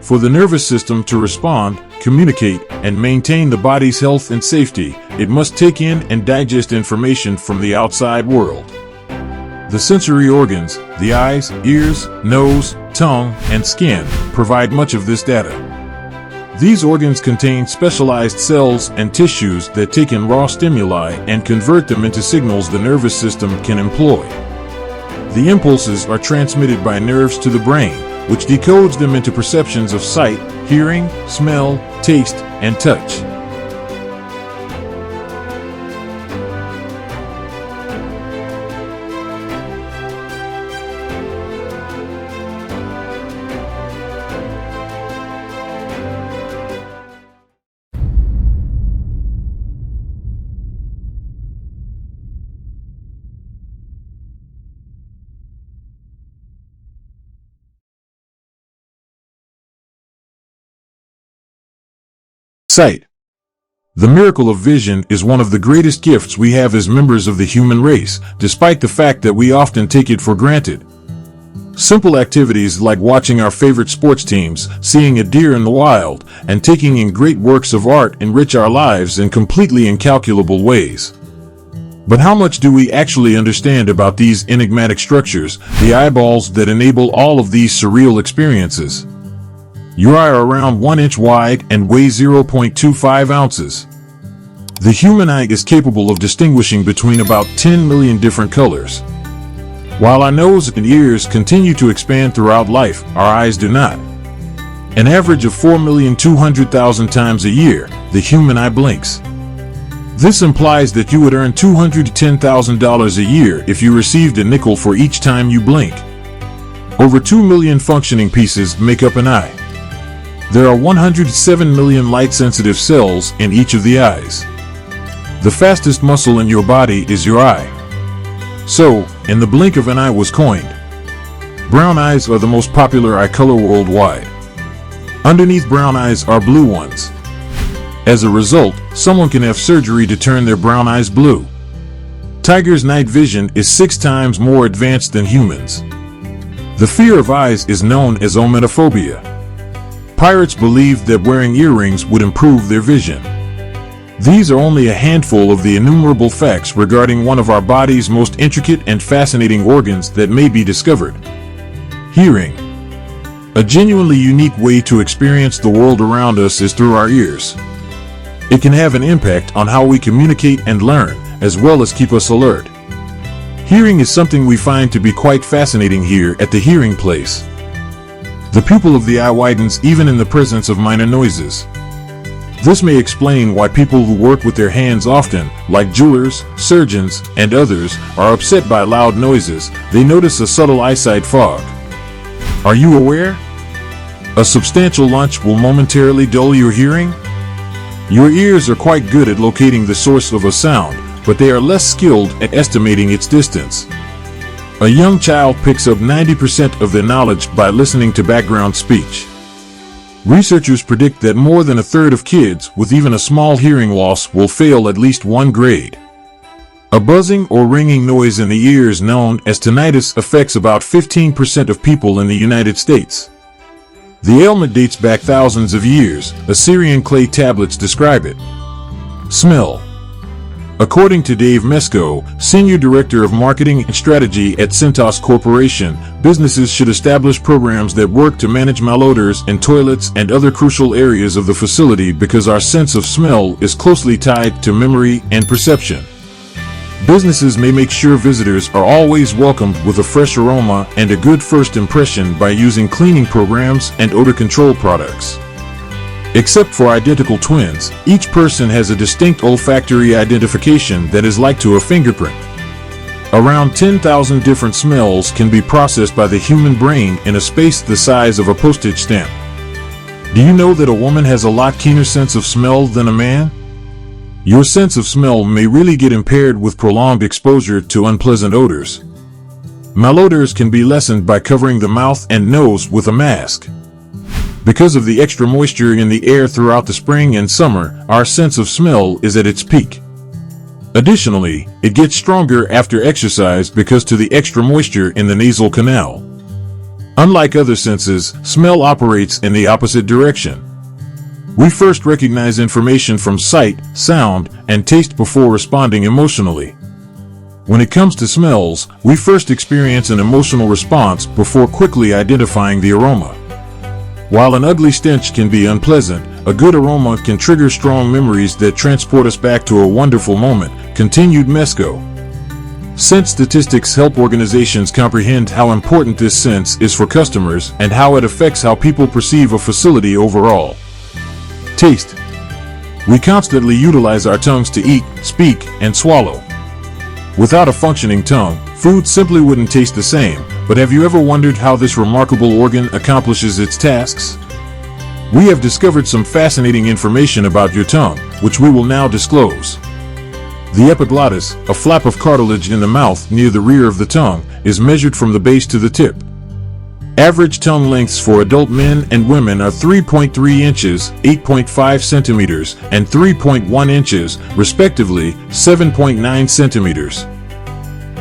For the nervous system to respond, communicate, and maintain the body's health and safety, it must take in and digest information from the outside world. The sensory organs, the eyes, ears, nose, tongue, and skin, provide much of this data. These organs contain specialized cells and tissues that take in raw stimuli and convert them into signals the nervous system can employ. The impulses are transmitted by nerves to the brain, which decodes them into perceptions of sight, hearing, smell, taste, and touch. Sight. The miracle of vision is one of the greatest gifts we have as members of the human race, despite the fact that we often take it for granted. Simple activities like watching our favorite sports teams, seeing a deer in the wild, and taking in great works of art enrich our lives in completely incalculable ways. But how much do we actually understand about these enigmatic structures, the eyeballs that enable all of these surreal experiences? Your eye are around 1 inch wide and weigh 0.25 ounces. The human eye is capable of distinguishing between about 10 million different colors. While our nose and ears continue to expand throughout life, our eyes do not. An average of 4,200,000 times a year, the human eye blinks. This implies that you would earn $210,000 a year if you received a nickel for each time you blink. Over 2 million functioning pieces make up an eye. There are 107 million light-sensitive cells in each of the eyes. The fastest muscle in your body is your eye. So, in the blink of an eye was coined. Brown eyes are the most popular eye color worldwide. Underneath brown eyes are blue ones. As a result, someone can have surgery to turn their brown eyes blue. Tigers' night vision is 6 times more advanced than humans. The fear of eyes is known as ometophobia. Pirates believed that wearing earrings would improve their vision. These are only a handful of the innumerable facts regarding one of our body's most intricate and fascinating organs that may be discovered. Hearing. A genuinely unique way to experience the world around us is through our ears. It can have an impact on how we communicate and learn, as well as keep us alert. Hearing is something we find to be quite fascinating here at the hearing place. The pupil of the eye widens even in the presence of minor noises. This may explain why people who work with their hands often, like jewelers, surgeons, and others, are upset by loud noises. They notice a subtle eyesight fog. Are you aware? A substantial lunch will momentarily dull your hearing? Your ears are quite good at locating the source of a sound, but they are less skilled at estimating its distance. A young child picks up 90% of their knowledge by listening to background speech. Researchers predict that more than a third of kids with even a small hearing loss will fail at least one grade. A buzzing or ringing noise in the ears known as tinnitus affects about 15% of people in the United States. The ailment dates back thousands of years. Assyrian clay tablets describe it. Smell. According to Dave Mesko, Senior Director of Marketing and Strategy at Cintas Corporation, businesses should establish programs that work to manage malodors in toilets and other crucial areas of the facility because our sense of smell is closely tied to memory and perception. Businesses may make sure visitors are always welcomed with a fresh aroma and a good first impression by using cleaning programs and odor control products. Except for identical twins, each person has a distinct olfactory identification that is like to a fingerprint. Around 10,000 different smells can be processed by the human brain in a space the size of a postage stamp. Do you know that a woman has a lot keener sense of smell than a man? Your sense of smell may really get impaired with prolonged exposure to unpleasant odors. Malodors can be lessened by covering the mouth and nose with a mask. Because of the extra moisture in the air throughout the spring and summer, our sense of smell is at its peak. Additionally, it gets stronger after exercise because of the extra moisture in the nasal canal. Unlike other senses, smell operates in the opposite direction. We first recognize information from sight, sound, and taste before responding emotionally. When it comes to smells, we first experience an emotional response before quickly identifying the aroma. While an ugly stench can be unpleasant, a good aroma can trigger strong memories that transport us back to a wonderful moment, continued Mesco. Scent statistics help organizations comprehend how important this sense is for customers and how it affects how people perceive a facility overall. Taste. We constantly utilize our tongues to eat, speak, and swallow. Without a functioning tongue, food simply wouldn't taste the same, but have you ever wondered how this remarkable organ accomplishes its tasks? We have discovered some fascinating information about your tongue, which we will now disclose. The epiglottis, a flap of cartilage in the mouth near the rear of the tongue, is measured from the base to the tip. Average tongue lengths for adult men and women are 3.3 inches, 8.5 centimeters, and 3.1 inches, respectively, 7.9 centimeters.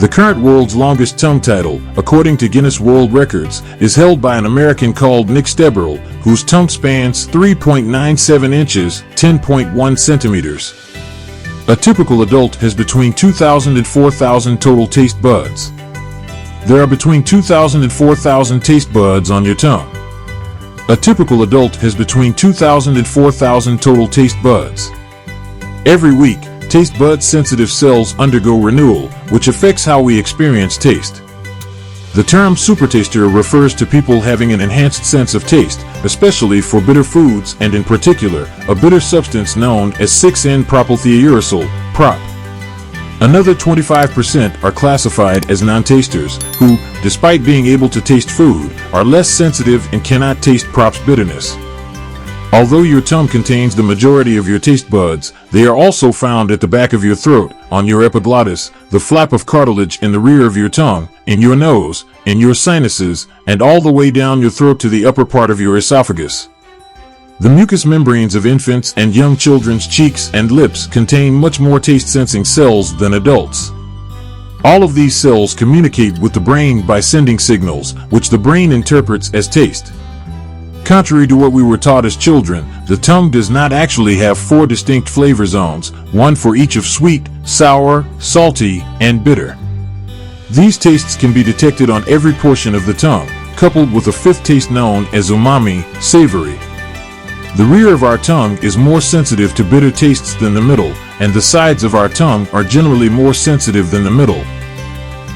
The current world's longest tongue title, according to Guinness World Records, is held by an American called Nick Steberl, whose tongue spans 3.97 inches, 10.1 centimeters. A typical adult has between 2,000 and 4,000 total taste buds. There are between 2,000 and 4,000 taste buds on your tongue. A typical adult has between 2,000 and 4,000 total taste buds. Every week, taste bud sensitive cells undergo renewal, which affects how we experience taste. The term supertaster refers to people having an enhanced sense of taste, especially for bitter foods and in particular, a bitter substance known as 6N-propylthiouracil, PROP. Another 25% are classified as non-tasters, who, despite being able to taste food, are less sensitive and cannot taste PROP's bitterness. Although your tongue contains the majority of your taste buds, they are also found at the back of your throat, on your epiglottis, the flap of cartilage in the rear of your tongue, in your nose, in your sinuses, and all the way down your throat to the upper part of your esophagus. The mucous membranes of infants and young children's cheeks and lips contain much more taste-sensing cells than adults. All of these cells communicate with the brain by sending signals, which the brain interprets as taste. Contrary to what we were taught as children, the tongue does not actually have 4 distinct flavor zones, one for each of sweet, sour, salty, and bitter. These tastes can be detected on every portion of the tongue, coupled with a 5th taste known as umami, savory. The rear of our tongue is more sensitive to bitter tastes than the middle, and the sides of our tongue are generally more sensitive than the middle.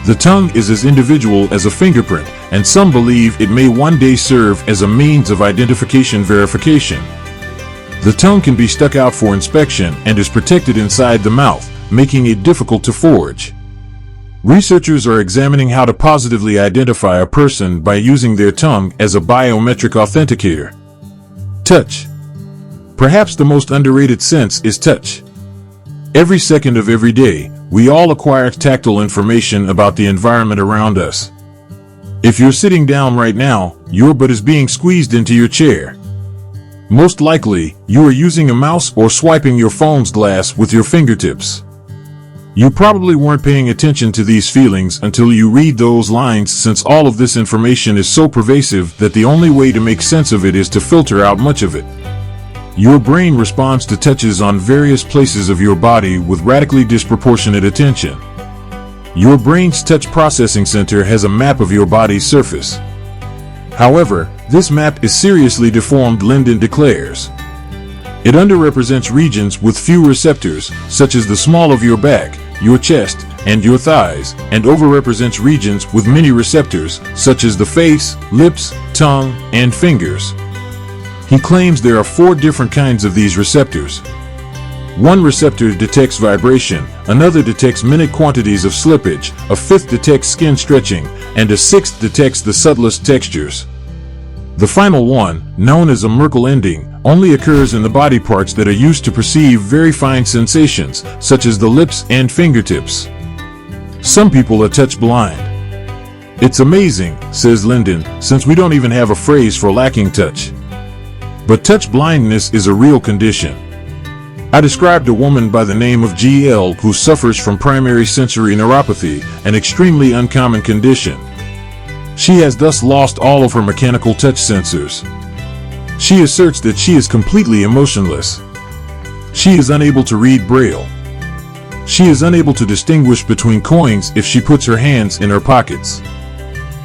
The tongue is as individual as a fingerprint, and some believe it may one day serve as a means of identification verification. The tongue can be stuck out for inspection and is protected inside the mouth, making it difficult to forge. Researchers are examining how to positively identify a person by using their tongue as a biometric authenticator. Touch. Perhaps the most underrated sense is touch. Every second of every day, we all acquire tactile information about the environment around us. If you're sitting down right now, your butt is being squeezed into your chair. Most likely, you are using a mouse or swiping your phone's glass with your fingertips. You probably weren't paying attention to these feelings until you read those lines, since all of this information is so pervasive that the only way to make sense of it is to filter out much of it. Your brain responds to touches on various places of your body with radically disproportionate attention. Your brain's touch processing center has a map of your body's surface. However, this map is seriously deformed, Linden declares. It underrepresents regions with few receptors, such as the small of your back, your chest, and your thighs, and overrepresents regions with many receptors, such as the face, lips, tongue, and fingers. He claims there are 4 different kinds of these receptors. One receptor detects vibration, another detects minute quantities of slippage, a 5th detects skin stretching, and a 6th detects the subtlest textures. The final one, known as a Merkel ending, only occurs in the body parts that are used to perceive very fine sensations, such as the lips and fingertips. Some people are touch blind. It's amazing, says Linden, since we don't even have a phrase for lacking touch. But touch blindness is a real condition. I described a woman by the name of GL who suffers from primary sensory neuropathy, an extremely uncommon condition. She has thus lost all of her mechanical touch sensors. She asserts that she is completely emotionless. She is unable to read Braille. She is unable to distinguish between coins if she puts her hands in her pockets.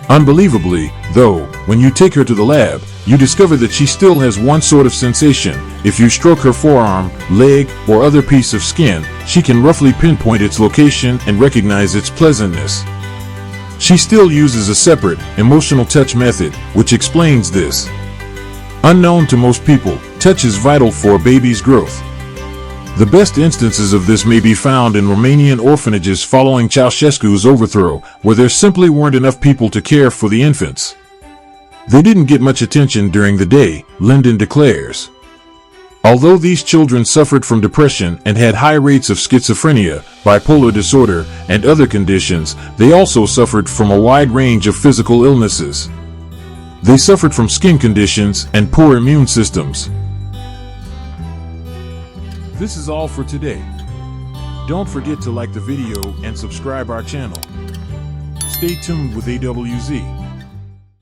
Unbelievably, though, when you take her to the lab, you discover that she still has one sort of sensation. If you stroke her forearm, leg, or other piece of skin, she can roughly pinpoint its location and recognize its pleasantness. She still uses a separate, emotional touch method, which explains this. Unknown to most people, touch is vital for a baby's growth. The best instances of this may be found in Romanian orphanages following Ceausescu's overthrow, where there simply weren't enough people to care for the infants. They didn't get much attention during the day, Linden declares. Although these children suffered from depression and had high rates of schizophrenia, bipolar disorder, and other conditions, they also suffered from a wide range of physical illnesses. They suffered from skin conditions and poor immune systems. This is all for today. Don't forget to like the video and subscribe our channel. Stay tuned with AWZ.